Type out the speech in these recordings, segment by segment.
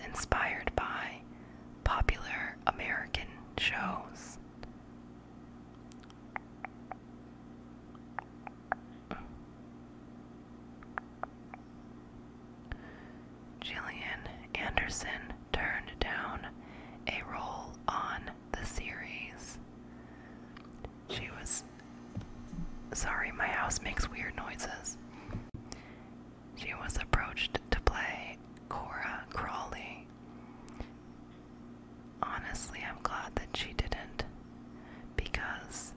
inspired by popular American shows. Gillian Anderson turned down a role on the series. She was... Sorry, my house makes weird noises. She was approached to play Cora Crawley. Honestly, I'm glad that she didn't, because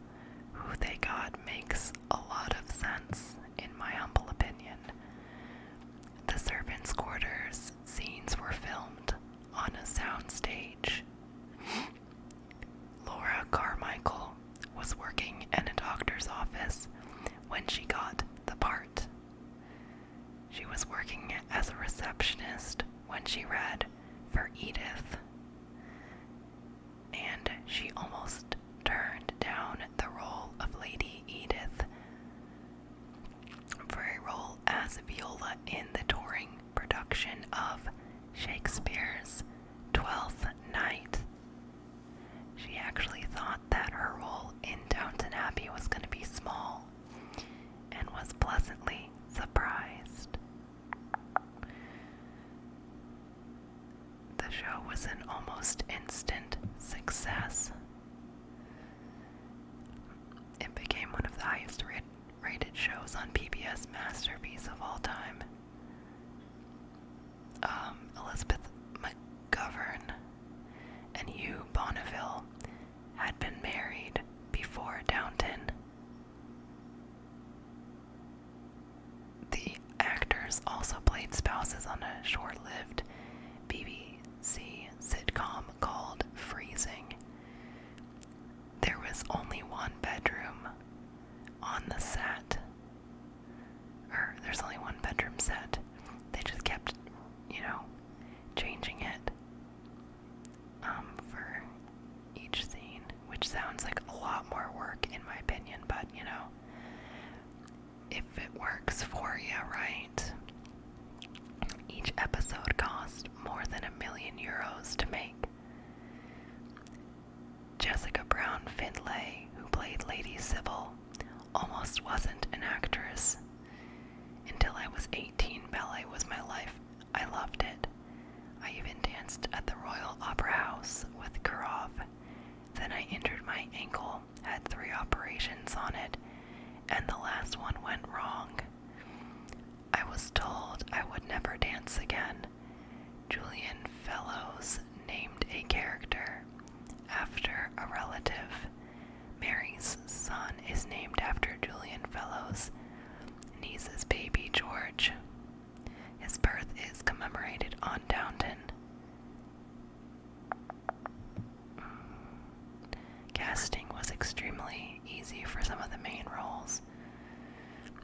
who they got makes a lot of sense, in my humble opinion. The servants' quarters scenes were filmed on a soundstage. Laura Carmichael was working in a doctor's office when she got the part. She was working as a receptionist when she read for Edith, and she almost turned down the role of Lady Edith for a role as Viola in the touring production of Shakespeare's Twelfth Night. She actually thought that her role in Downton Abbey was going to be small, and was pleasantly surprised. The show was an almost instant success. It became one of the highest rated shows on PBS Masterpiece of all time. Elizabeth McGovern and Hugh Bonneville had been married before Downton. The actors also played spouses on a short-lived BBC sitcom called Freezing. There was only one bedroom on the set. There's only one bedroom set. They just kept, changing it for each scene, which sounds like a lot more work in my opinion, but if it works for you, right? Each episode cost more than €1 million to make. Jessica Brown Findlay, who played Lady Sybil, almost wasn't an actress. Until I was 18, ballet was my life. I loved it. I even danced at the Royal Opera House with Kurov. Then I injured my ankle, had 3 operations on it, and the last one went wrong. I was told I would never dance again. Julian Fellows named a character after a relative. Mary's son is named after Julian Fellows' niece's baby George. His birth is commemorated on Downton. Casting was extremely easy for some of the main roles.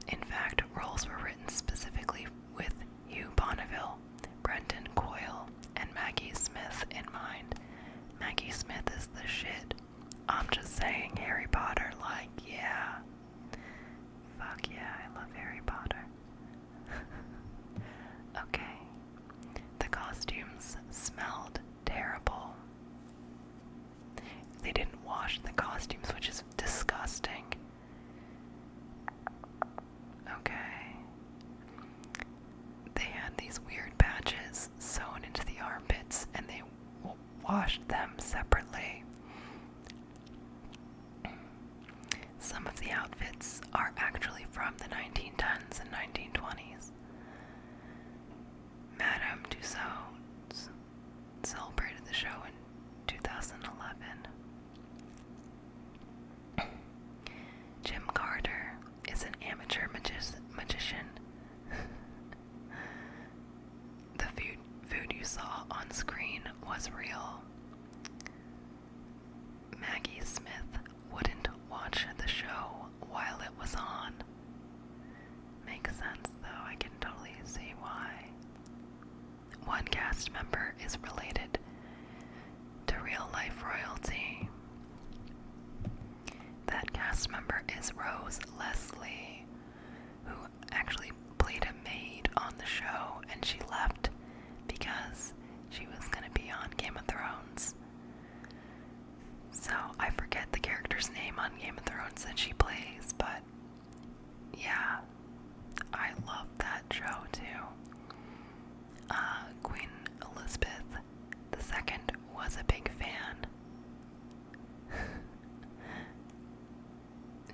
In fact, roles were written specifically with Hugh Bonneville, Brendan Coyle, and Maggie Smith in mind. Maggie Smith is the shit. I'm just saying, Harry Potter, yeah. Fuck yeah, I love Harry Potter. Okay. The costumes smelled terrible. They didn't wash the costumes, which is disgusting. Okay. They had these weird patches sewn into the armpits, and they washed them separately. Some of the outfits are actually from the 1910s and 1920s. Madame Tussauds celebrated the show in 2011. Jim Carter is an amateur magician. The food you saw on screen was real. Maggie Smith wouldn't watch the show while it was on. Makes sense, though. I can totally see why. One cast member is related to real-life royalty. That cast member is Rose Leslie, who actually played a maid on the show, and she left because she was going to be on Game of Thrones. So I forget the character's name on Game of Thrones that she plays, but yeah, I love that show too. Queen Elizabeth II was a big fan.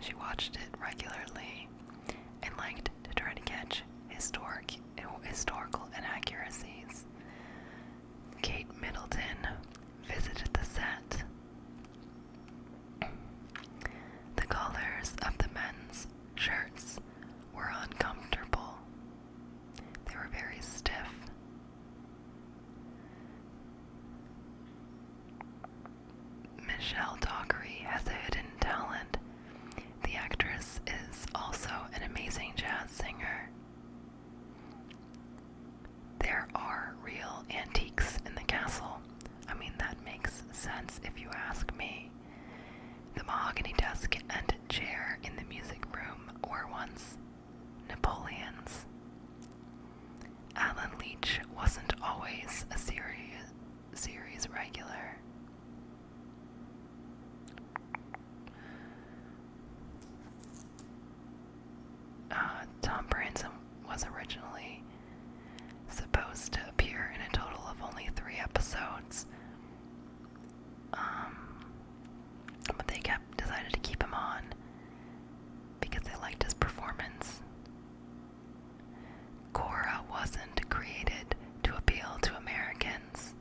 She watched it regularly and liked to try to catch historical inaccuracies. Kate Middleton visited the set. The colors of the men's shirts were uncomfortable. They were very stiff. Michelle Dockery has a hidden talent. The actress is also an amazing jazz singer. There are real antiques in the castle. I mean, that makes sense if you ask me. The mahogany desk and chair in the music room were once Napoleon's. Alan Leach wasn't always a series regular. Tom Branson was originally supposed to appear in a total of only 3 episodes. But they decided to keep him on because they liked his performance. Cora wasn't created to appeal to Americans.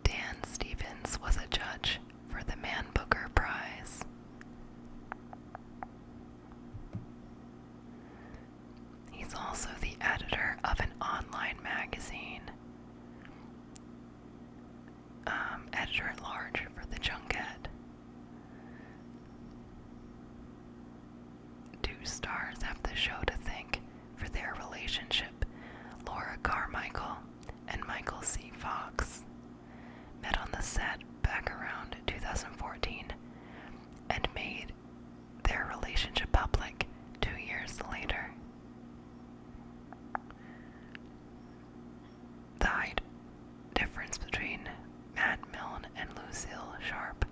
Dan Stevens was a judge for the Man Booker Prize. He's also the editor of an online magazine. Editor-at-large for the Junket. 2 stars have the show to thank for their relationship. Laura Carmichael and Michael C. Fox met on the set back around 2014 and made their relationship public 2 years later. The height difference between Matt Milne and Lucille Sharp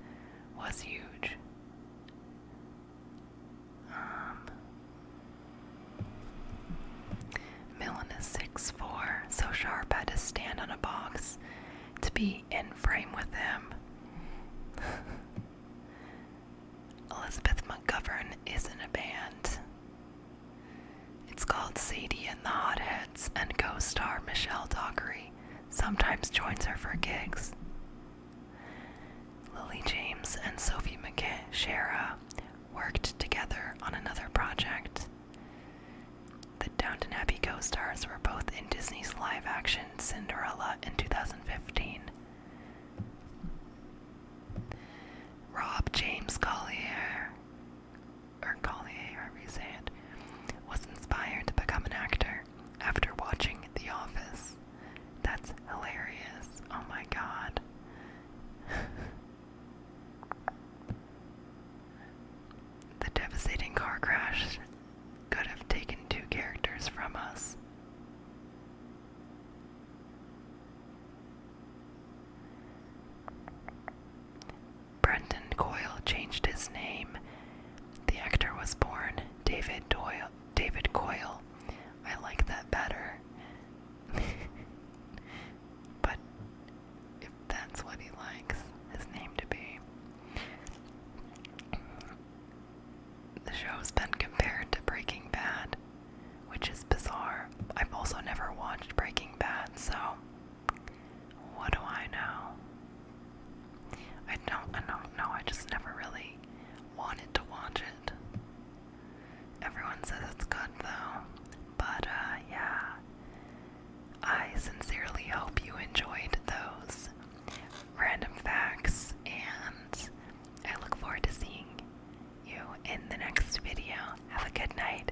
was huge. Milne is 6'4", so Sharp had to stand on a box to be in frame with him. Elizabeth McGovern is in a band. It's called Sadie and the Hotheads, and co-star Michelle Dockery sometimes joins her for gigs. Lily James and Sophie McShera worked together on another project. The Downton Abbey co-stars were both in Disney's live-action Cinderella in 2015. Rob James Collier, or Collier, however you say it, was inspired to become an actor after watching The Office. That's hilarious. Oh my god. The devastating car crash could have taken 2 characters from us. Brendan Coyle changed his name. The actor was born David Coyle. I like that better. But if that's what he likes his name to be. The show's been compared to Breaking Bad, which is bizarre. I've also never watched Breaking Bad, so what do I know? I don't know. I just never really wanted to watch it. Everyone says it's good though. But yeah. I sincerely hope you enjoyed those random facts, and I look forward to seeing you in the next video. Have a good night.